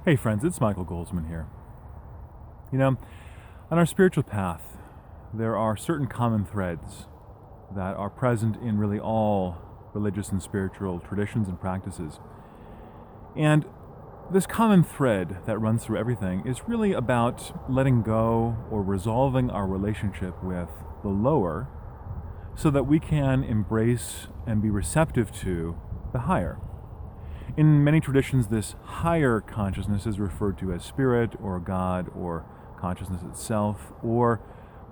Hey friends, it's Michael Golzmane here. On our spiritual path, there are certain common threads that are present in really all religious and spiritual traditions and practices. And this common thread that runs through everything is really about letting go or resolving our relationship with the lower so that we can embrace and be receptive to the higher. In many traditions, this higher consciousness is referred to as spirit or God or consciousness itself, or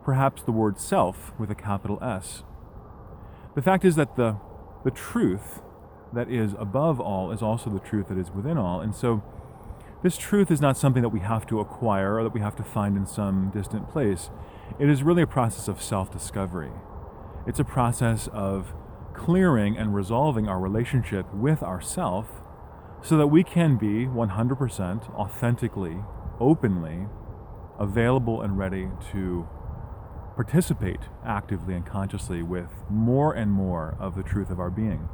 perhaps the word self with a capital S. The fact is that the truth that is above all is also the truth that is within all, and so this truth is not something that we have to acquire or that we have to find in some distant place. It is really a process of self-discovery. It's a process of clearing and resolving our relationship with ourself so that we can be 100% authentically, openly available and ready to participate actively and consciously with more and more of the truth of our being.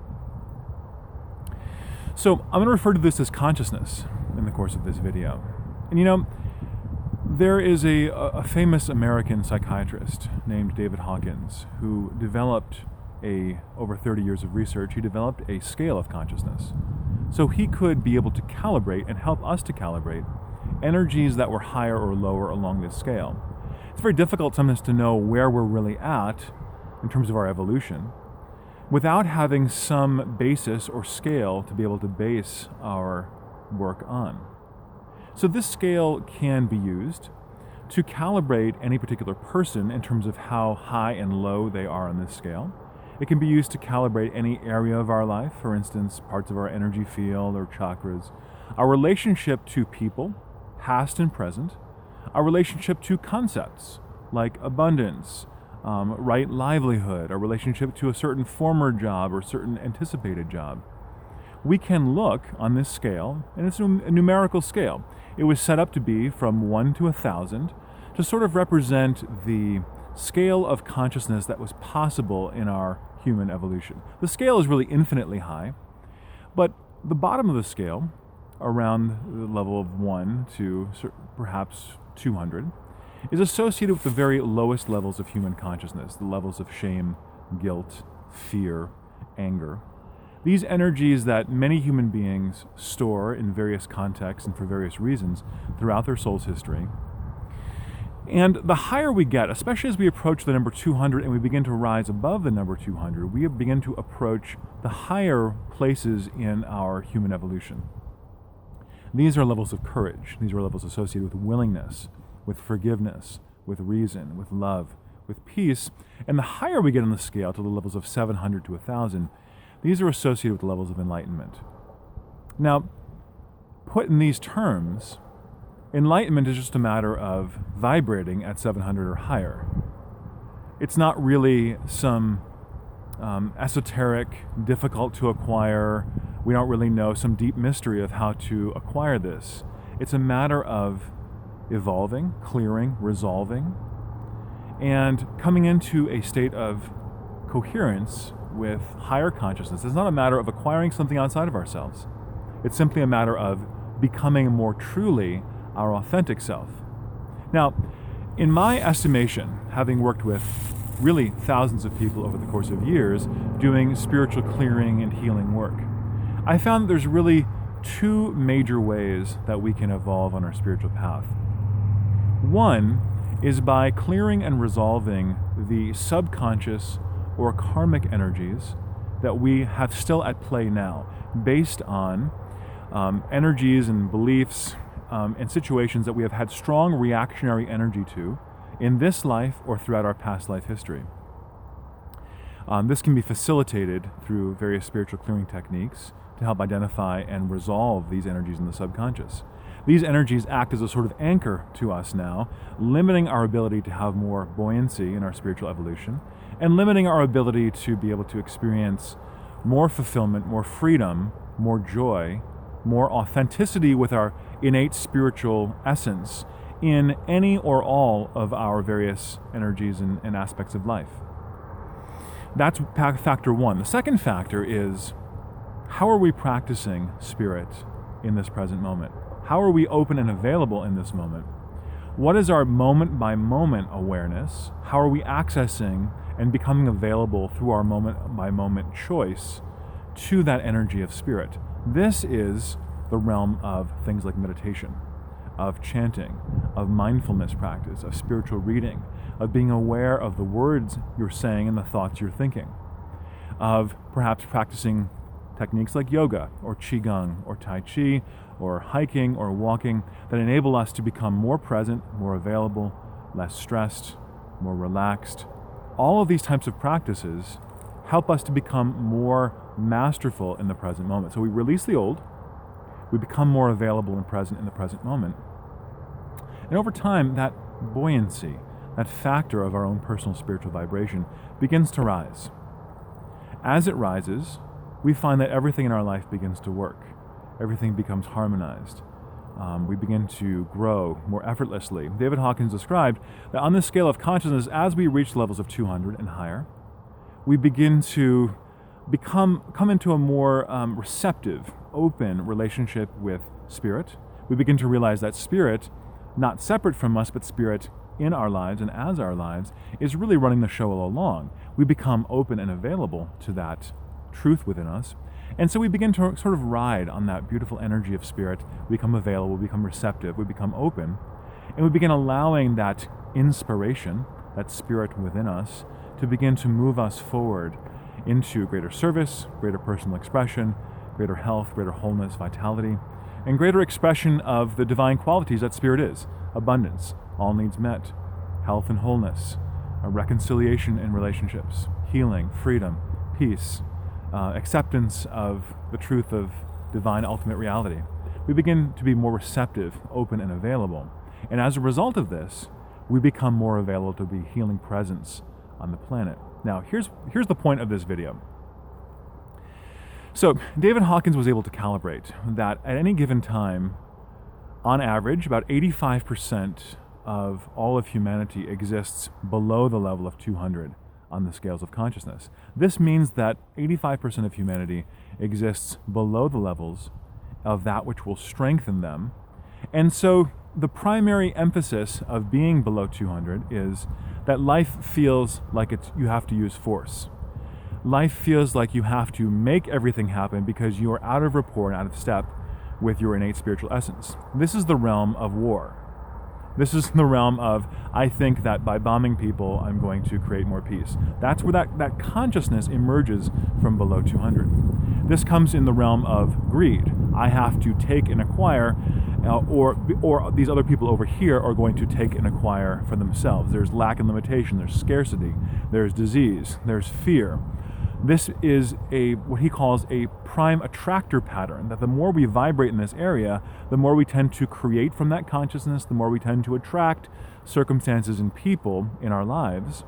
So I'm going to refer to this as consciousness in the course of this video. And there is a famous American psychiatrist named David Hawkins who developed over 30 years of research, he developed a scale of consciousness. So he could be able to calibrate and help us to calibrate energies that were higher or lower along this scale. It's very difficult sometimes to know where we're really at in terms of our evolution without having some basis or scale to be able to base our work on. So this scale can be used to calibrate any particular person in terms of how high and low they are on this scale. It can be used to calibrate any area of our life, for instance, parts of our energy field or chakras, our relationship to people, past and present, our relationship to concepts like abundance, right livelihood, our relationship to a certain former job or certain anticipated job. We can look on this scale, and it's a numerical scale. It was set up to be from 1 to 1,000 to sort of represent the scale of consciousness that was possible in our human evolution. The scale is really infinitely high, but the bottom of the scale, around the level of 1 to perhaps 200, is associated with the very lowest levels of human consciousness, the levels of shame, guilt, fear, anger. These energies that many human beings store in various contexts and for various reasons throughout their soul's history. And the higher we get, especially as we approach the number 200 and we begin to rise above the number 200, we begin to approach the higher places in our human evolution. These are levels of courage. These are levels associated with willingness, with forgiveness, with reason, with love, with peace. And the higher we get on the scale to the levels of 700 to 1,000, these are associated with the levels of enlightenment. Now, put in these terms, enlightenment is just a matter of vibrating at 700 or higher. It's not really some esoteric, difficult to acquire, we don't really know, some deep mystery of how to acquire this. It's a matter of evolving, clearing, resolving, and coming into a state of coherence with higher consciousness. It's not a matter of acquiring something outside of ourselves. It's simply a matter of becoming more truly our authentic self. Now, in my estimation, having worked with really thousands of people over the course of years doing spiritual clearing and healing work, I found that there's really two major ways that we can evolve on our spiritual path. One is by clearing and resolving the subconscious or karmic energies that we have still at play now, based on energies and beliefs and situations that we have had strong reactionary energy to in this life or throughout our past life history. This can be facilitated through various spiritual clearing techniques to help identify and resolve these energies in the subconscious. These energies act as a sort of anchor to us now, limiting our ability to have more buoyancy in our spiritual evolution, and limiting our ability to be able to experience more fulfillment, more freedom, more joy, more authenticity with our innate spiritual essence in any or all of our various energies and aspects of life. That's factor one. The second factor is, how are we practicing spirit in this present moment? How are we open and available in this moment? What is our moment by moment awareness? How are we accessing and becoming available through our moment by moment choice to that energy of spirit? This is the realm of things like meditation, of chanting, of mindfulness practice, of spiritual reading, of being aware of the words you're saying and the thoughts you're thinking, of perhaps practicing techniques like yoga or qigong or tai chi or hiking or walking that enable us to become more present, more available, less stressed, more relaxed. All of these types of practices help us to become more masterful in the present moment. So we release the old, we become more available and present in the present moment. And over time, that buoyancy, that factor of our own personal spiritual vibration begins to rise. As it rises, we find that everything in our life begins to work. Everything becomes harmonized. We begin to grow more effortlessly. David Hawkins described that on this scale of consciousness, as we reach levels of 200 and higher, we begin to come into a more receptive, open relationship with spirit. We begin to realize that spirit, not separate from us, but spirit in our lives and as our lives, is really running the show all along. We become open and available to that truth within us. And so we begin to sort of ride on that beautiful energy of spirit. We become available, we become receptive, we become open, and we begin allowing that inspiration, that spirit within us, to begin to move us forward into greater service, greater personal expression, greater health, greater wholeness, vitality, and greater expression of the divine qualities that spirit is: abundance, all needs met, health and wholeness, a reconciliation in relationships, healing, freedom, peace, acceptance of the truth of divine ultimate reality. We begin to be more receptive, open, and available. And as a result of this, we become more available to be healing presence on the planet. Now, here's the point of this video. So, David Hawkins was able to calibrate that at any given time, on average, about 85% of all of humanity exists below the level of 200 on the scales of consciousness. This means that 85% of humanity exists below the levels of that which will strengthen them. And so the primary emphasis of being below 200 is that life feels like you have to use force. Life feels like you have to make everything happen because you are out of rapport and out of step with your innate spiritual essence. This is the realm of war. This is the realm of, I think that by bombing people, I'm going to create more peace. That's where that consciousness emerges from below 200. This comes in the realm of greed. I have to take and acquire, or these other people over here are going to take and acquire for themselves. There's lack and limitation, there's scarcity, there's disease, there's fear. This is what he calls a prime attractor pattern, that the more we vibrate in this area, the more we tend to create from that consciousness, the more we tend to attract circumstances and people in our lives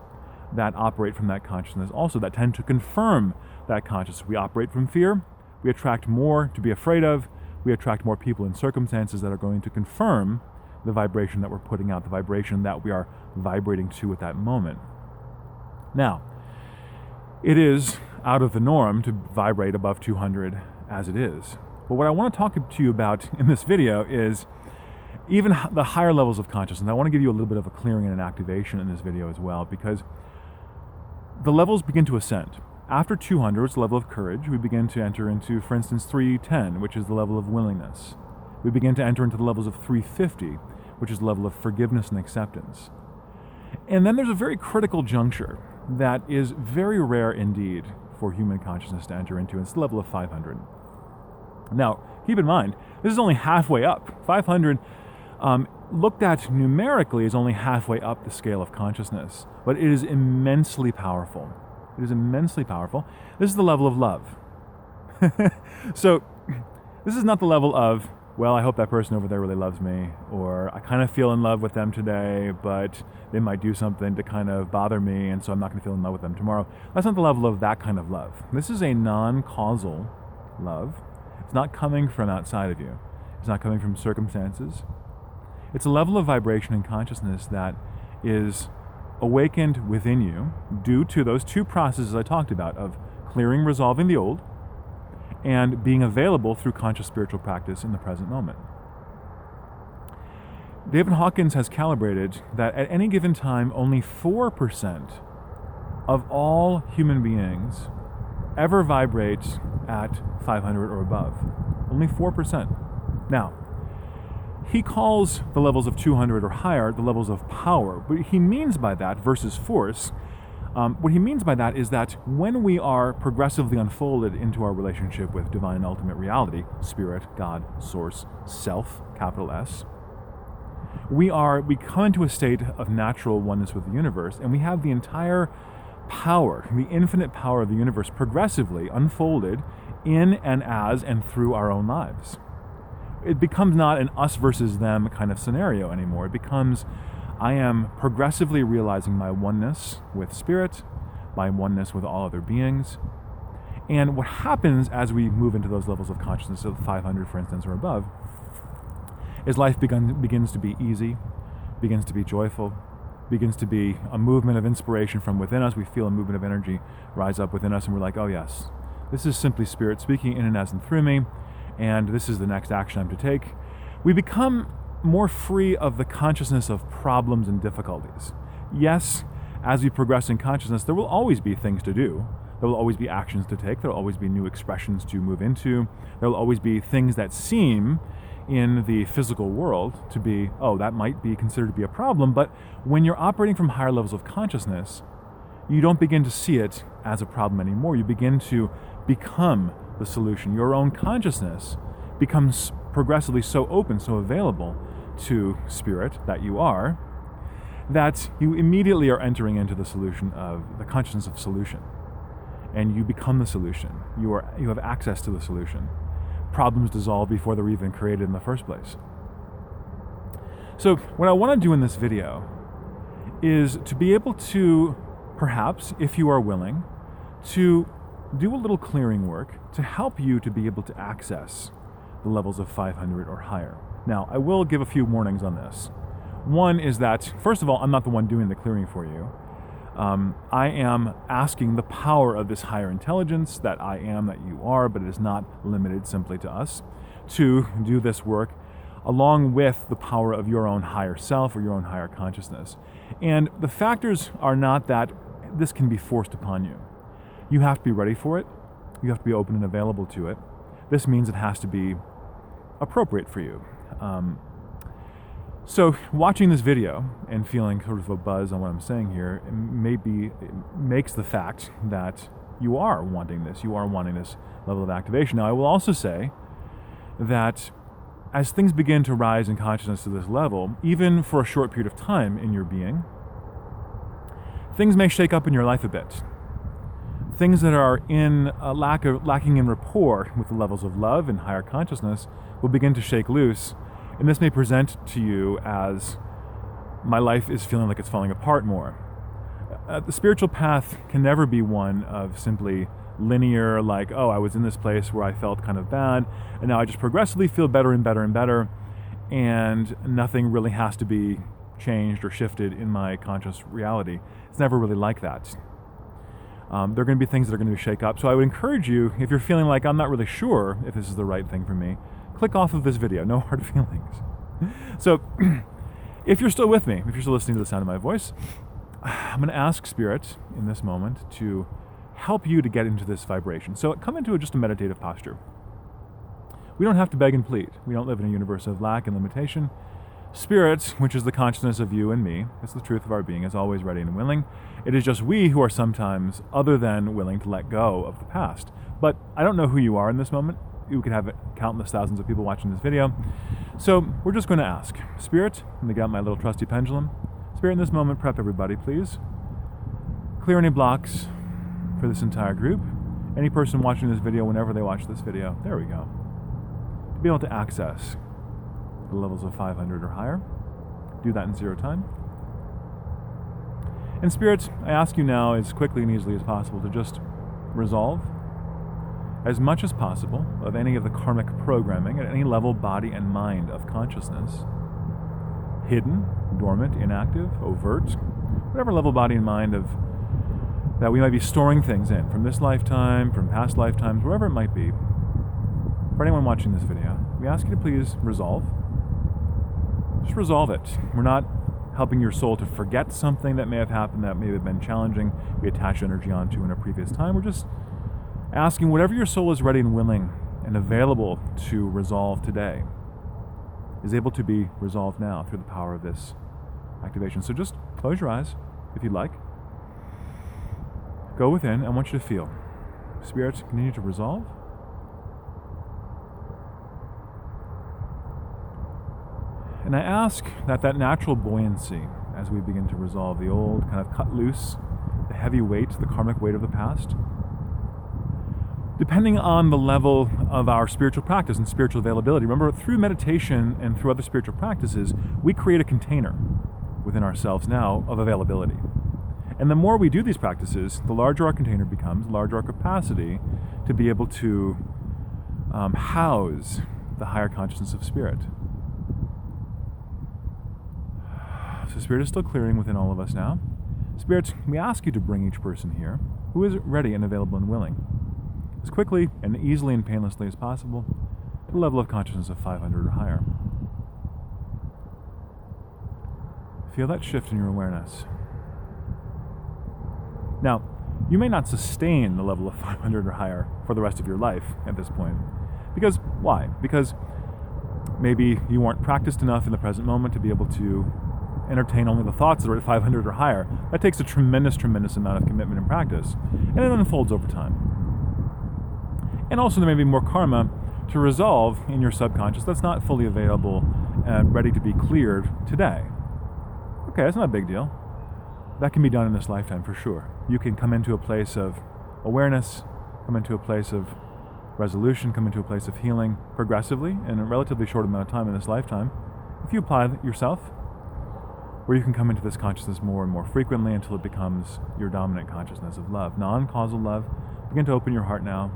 that operate from that consciousness also, that tend to confirm that consciousness. We operate from fear, we attract more to be afraid of, we attract more people and circumstances that are going to confirm the vibration that we're putting out, the vibration that we are vibrating to at that moment. Now, it is out of the norm to vibrate above 200 as it is. But what I want to talk to you about in this video is even the higher levels of consciousness. I want to give you a little bit of a clearing and an activation in this video as well, because the levels begin to ascend. After 200, it's the level of courage. We begin to enter into, for instance, 310, which is the level of willingness. We begin to enter into the levels of 350, which is the level of forgiveness and acceptance. And then there's a very critical juncture that is very rare indeed for human consciousness to enter into. It's the level of 500. Now, keep in mind, this is only halfway up. 500, looked at numerically, is only halfway up the scale of consciousness, but it is immensely powerful. It is immensely powerful. This is the level of love. So, this is not the level of, well, I hope that person over there really loves me, or I kind of feel in love with them today, but they might do something to kind of bother me, and so I'm not going to feel in love with them tomorrow. That's not the level of that kind of love. This is a non-causal love. It's not coming from outside of you. It's not coming from circumstances. It's a level of vibration and consciousness that is awakened within you due to those two processes I talked about of clearing, resolving the old, and being available through conscious spiritual practice in the present moment. David Hawkins has calibrated that at any given time, only 4% of all human beings ever vibrate at 500 or above. Only 4%. Now, he calls the levels of 200 or higher the levels of power. What he means by that versus force, what he means by that is that when we are progressively unfolded into our relationship with divine and ultimate reality, spirit, God, source, self, capital S, we come into a state of natural oneness with the universe, and we have the entire power, the infinite power of the universe progressively unfolded in and as and through our own lives. It becomes not an us versus them kind of scenario anymore. It becomes, I am progressively realizing my oneness with spirit, my oneness with all other beings. And what happens as we move into those levels of consciousness, of 500 for instance or above, is life begins to be easy, begins to be joyful, begins to be a movement of inspiration from within us. We feel a movement of energy rise up within us, and we're like, oh yes, this is simply spirit speaking in and as and through me, and this is the next action I'm to take. We become more free of the consciousness of problems and difficulties. Yes, as we progress in consciousness, there will always be things to do. There will always be actions to take. There will always be new expressions to move into. There will always be things that seem in the physical world to be, oh, that might be considered to be a problem, but when you're operating from higher levels of consciousness, you don't begin to see it as a problem anymore. You begin to become the solution. Your own consciousness becomes progressively so open, so available to spirit that you are, that you immediately are entering into the solution of the consciousness of solution. And you become the solution. You have access to the solution. Problems dissolve before they're even created in the first place. So what I want to do in this video is to be able to, perhaps, if you are willing, to do a little clearing work to help you to be able to access the levels of 500 or higher. Now, I will give a few warnings on this. One is that, first of all, I'm not the one doing the clearing for you. I am asking the power of this higher intelligence that I am, that you are, but it is not limited simply to us, to do this work along with the power of your own higher self or your own higher consciousness. And the factors are not that this can be forced upon you. You have to be ready for it. You have to be open and available to it. This means it has to be appropriate for you. So watching this video and feeling sort of a buzz on what I'm saying here makes the fact that you are wanting this level of activation. Now, I will also say that as things begin to rise in consciousness to this level, even for a short period of time in your being, things may shake up in your life a bit. Things that are lacking in rapport with the levels of love and higher consciousness will begin to shake loose. And this may present to you as, my life is feeling like it's falling apart more. The spiritual path can never be one of simply linear, like, oh, I was in this place where I felt kind of bad, and now I just progressively feel better and better and better, and nothing really has to be changed or shifted in my conscious reality. It's never really like that. There are going to be things that are going to shake up. So I would encourage you, if you're feeling like I'm not really sure if this is the right thing for me, click off of this video, no hard feelings. So if you're still with me, if you're still listening to the sound of my voice, I'm going to ask Spirit in this moment to help you to get into this vibration. So come into just a meditative posture. We don't have to beg and plead. We don't live in a universe of lack and limitation. Spirit, which is the consciousness of you and me, it's the truth of our being, is always ready and willing. It is just we who are sometimes other than willing to let go of the past. But I don't know who you are in this moment. You could have countless thousands of people watching this video. So we're just going to ask. Spirit, I'm going to get out my little trusty pendulum. Spirit, in this moment, prep everybody, please. Clear any blocks for this entire group. Any person watching this video, whenever they watch this video. There we go. To be able to access the levels of 500 or higher. Do that in 0 time. And Spirit, I ask you now as quickly and easily as possible to just resolve as much as possible of any of the karmic programming at any level, body and mind of consciousness. Hidden, dormant, inactive, overt, whatever level, body and mind of that we might be storing things in from this lifetime, from past lifetimes, wherever it might be. for anyone watching this video, we ask you to please resolve. Just resolve it. We're not helping your soul to forget something that may have happened that may have been challenging, we attach energy onto in a previous time. We're just asking whatever your soul is ready and willing and available to resolve today is able to be resolved now through the power of this activation. So just close your eyes if you'd like. Go within. I want you to feel. Spirit, continue to resolve. And I ask that natural buoyancy as we begin to resolve the old, kind of cut loose, the heavy weight, the karmic weight of the past, depending on the level of our spiritual practice and spiritual availability. Remember, through meditation and through other spiritual practices, we create a container within ourselves now of availability. And the more we do these practices, the larger our container becomes, the larger our capacity to be able to house the higher consciousness of spirit. So Spirit is still clearing within all of us now. Spirit, we ask you to bring each person here who is ready and available and willing, as quickly and easily and painlessly as possible, to the level of consciousness of 500 or higher. Feel that shift in your awareness. Now, you may not sustain the level of 500 or higher for the rest of your life at this point. Because, why? Because maybe you weren't practiced enough in the present moment to be able to entertain only the thoughts that are at 500 or higher. That takes a tremendous amount of commitment and practice, and it unfolds over time. And also there may be more karma to resolve in your subconscious that's not fully available and ready to be cleared today. Okay, that's not a big deal. That can be done in this lifetime for sure. You can come into a place of awareness, come into a place of resolution, come into a place of healing progressively in a relatively short amount of time in this lifetime, if you apply it yourself. Or you can come into this consciousness more and more frequently until it becomes your dominant consciousness of love, non-causal love. Begin to open your heart now.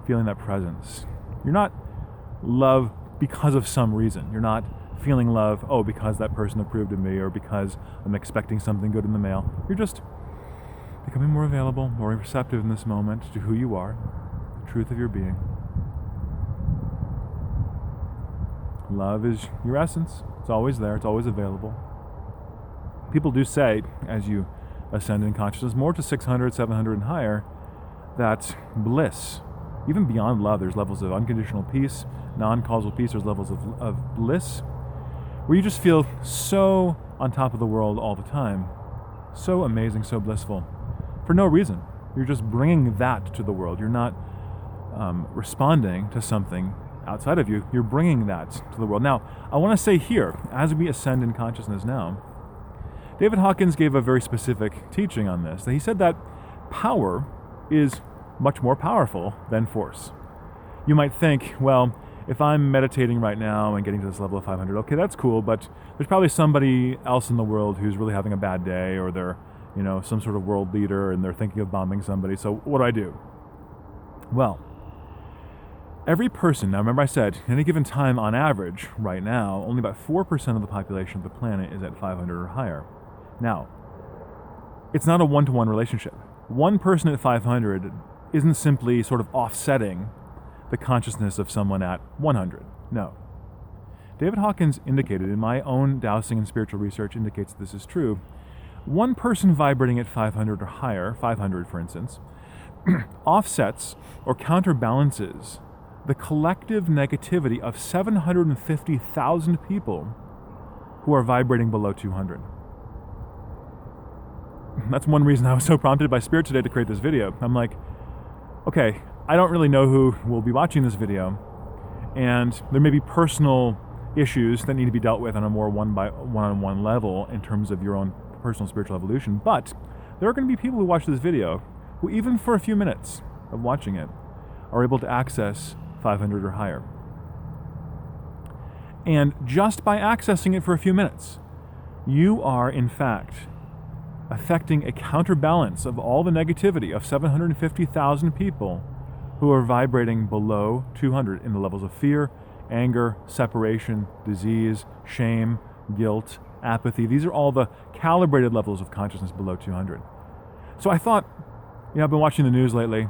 Feeling that presence. You're not love because of some reason. You're not feeling love, because that person approved of me or because I'm expecting something good in the mail. You're just becoming more available, more receptive in this moment to who you are, the truth of your being. Love is your essence. It's always there. It's always available. People do say, as you ascend in consciousness more to 600, 700 and higher, that bliss, even beyond love, there's levels of unconditional peace, non-causal peace, there's levels of bliss, where you just feel so on top of the world all the time, so amazing, so blissful, for no reason. You're just bringing that to the world. You're not responding to something outside of you, you're bringing that to the world. Now, I want to say here, as we ascend in consciousness now, David Hawkins gave a very specific teaching on this. He said that power is much more powerful than force. You might think, well, if I'm meditating right now and getting to this level of 500, okay, that's cool, but there's probably somebody else in the world who's really having a bad day, or they're, some sort of world leader and they're thinking of bombing somebody, so what do? Well, every person, now remember I said, at any given time on average, right now, only about 4% of the population of the planet is at 500 or higher. Now, it's not a one-to-one relationship. One person at 500 isn't simply sort of offsetting the consciousness of someone at 100. No. David Hawkins indicated, in my own dowsing and spiritual research indicates this is true, one person vibrating at 500 or higher, 500 for instance, offsets or counterbalances the collective negativity of 750,000 people who are vibrating below 200. That's one reason I was so prompted by Spirit today to create this video. I'm like, okay, I don't really know who will be watching this video, and there may be personal issues that need to be dealt with on a more one-on-one level in terms of your own personal spiritual evolution, but there are going to be people who watch this video who, even for a few minutes of watching it, are able to access 500 or higher. And just by accessing it for a few minutes, you are, in fact, affecting a counterbalance of all the negativity of 750,000 people who are vibrating below 200 in the levels of fear, anger, separation, disease, shame, guilt, apathy. These are all the calibrated levels of consciousness below 200. So I thought, I've been watching the news lately,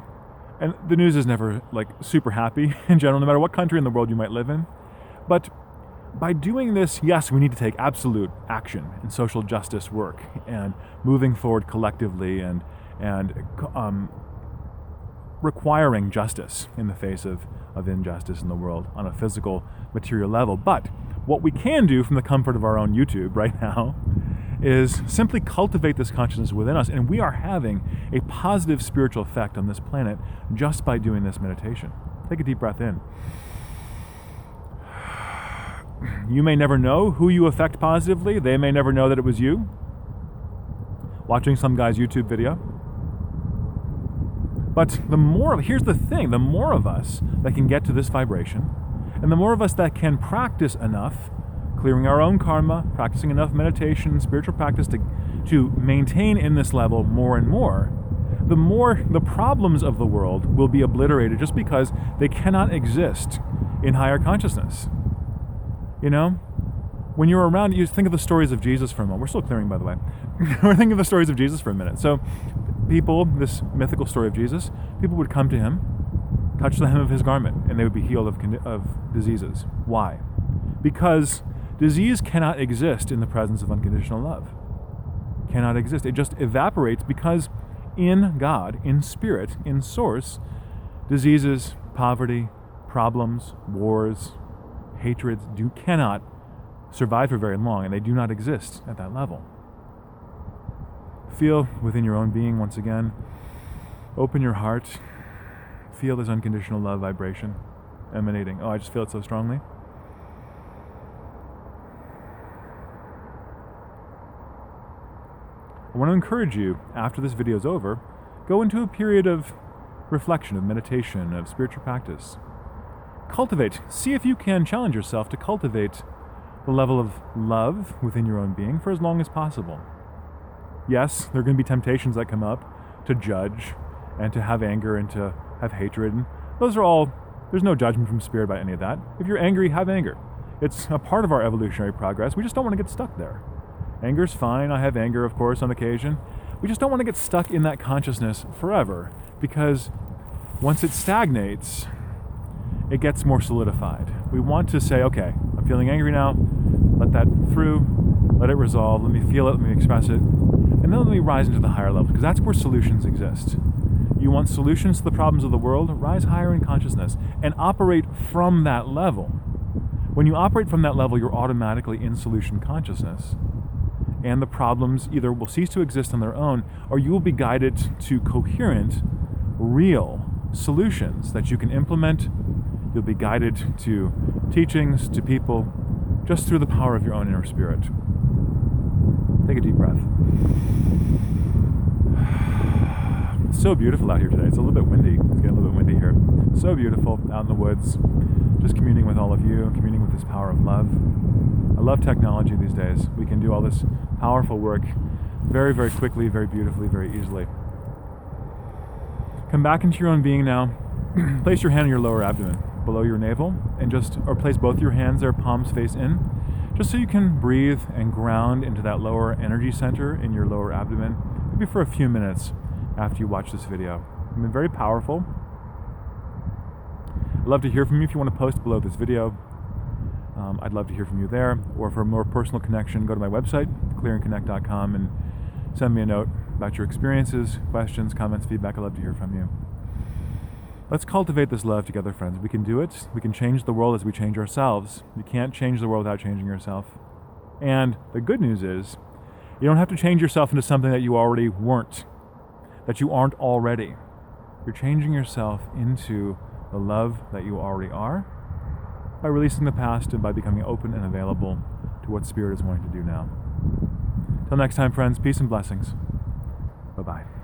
and the news is never like super happy in general, no matter what country in the world you might live in. But by doing this, yes, we need to take absolute action in social justice work and moving forward collectively and requiring justice in the face of injustice in the world on a physical, material level. But what we can do from the comfort of our own YouTube right now is simply cultivate this consciousness within us, and we are having a positive spiritual effect on this planet just by doing this meditation. Take a deep breath in. You may never know who you affect positively. They may never know that it was you watching some guy's YouTube video. But here's the thing, the more of us that can get to this vibration, and the more of us that can practice enough, clearing our own karma, practicing enough meditation, spiritual practice to maintain in this level more and more, the more the problems of the world will be obliterated just because they cannot exist in higher consciousness. When you're around, you think of the stories of Jesus for a moment. We're still clearing, by the way. We're thinking of the stories of Jesus for a minute. So people, this mythical story of Jesus, people would come to him, touch the hem of his garment, and they would be healed of diseases. Why? Because disease cannot exist in the presence of unconditional love. Cannot exist. It just evaporates because in God, in spirit, in source, diseases, poverty, problems, wars, hatreds cannot survive for very long, and they do not exist at that level. Feel within your own being once again. Open your heart. Feel this unconditional love vibration emanating. Oh, I just feel it so strongly. I want to encourage you, after this video is over, go into a period of reflection, of meditation, of spiritual practice. Cultivate. See if you can challenge yourself to cultivate the level of love within your own being for as long as possible. Yes, there are going to be temptations that come up to judge and to have anger and to have hatred. And those are all, there's no judgment from spirit about any of that. If you're angry, have anger. It's a part of our evolutionary progress. We just don't want to get stuck there. Anger's fine. I have anger, of course, on occasion. We just don't want to get stuck in that consciousness forever, because once it stagnates, it gets more solidified. We want to say, okay, I'm feeling angry now. Let that through. Let it resolve. Let me feel it. Let me express it. And then let me rise into the higher level, because that's where solutions exist. You want solutions to the problems of the world? Rise higher in consciousness and operate from that level. When you operate from that level, you're automatically in solution consciousness. And the problems either will cease to exist on their own, or you will be guided to coherent, real solutions that you can implement. You'll be guided to teachings, to people, just through the power of your own inner spirit. Take a deep breath. It's so beautiful out here today. It's a little bit windy. It's getting a little bit windy here. So beautiful out in the woods, just communing with all of you, communing with this power of love. I love technology these days. We can do all this powerful work very, very quickly, very beautifully, very easily. Come back into your own being now. Place your hand on your lower abdomen, below your navel, and place both your hands there, palms face in, just so you can breathe and ground into that lower energy center in your lower abdomen, maybe for a few minutes after you watch this video. It's been very powerful. I'd love to hear from you if you want to post below this video. I'd love to hear from you there, or for a more personal connection, go to my website, clearandconnect.com, and send me a note about your experiences, questions, comments, feedback. I'd love to hear from you. Let's cultivate this love together, friends. We can do it. We can change the world as we change ourselves. You can't change the world without changing yourself. And the good news is, you don't have to change yourself into something that you already weren't, that you aren't already. You're changing yourself into the love that you already are, by releasing the past and by becoming open and available to what Spirit is wanting to do now. Till next time, friends, peace and blessings. Bye-bye.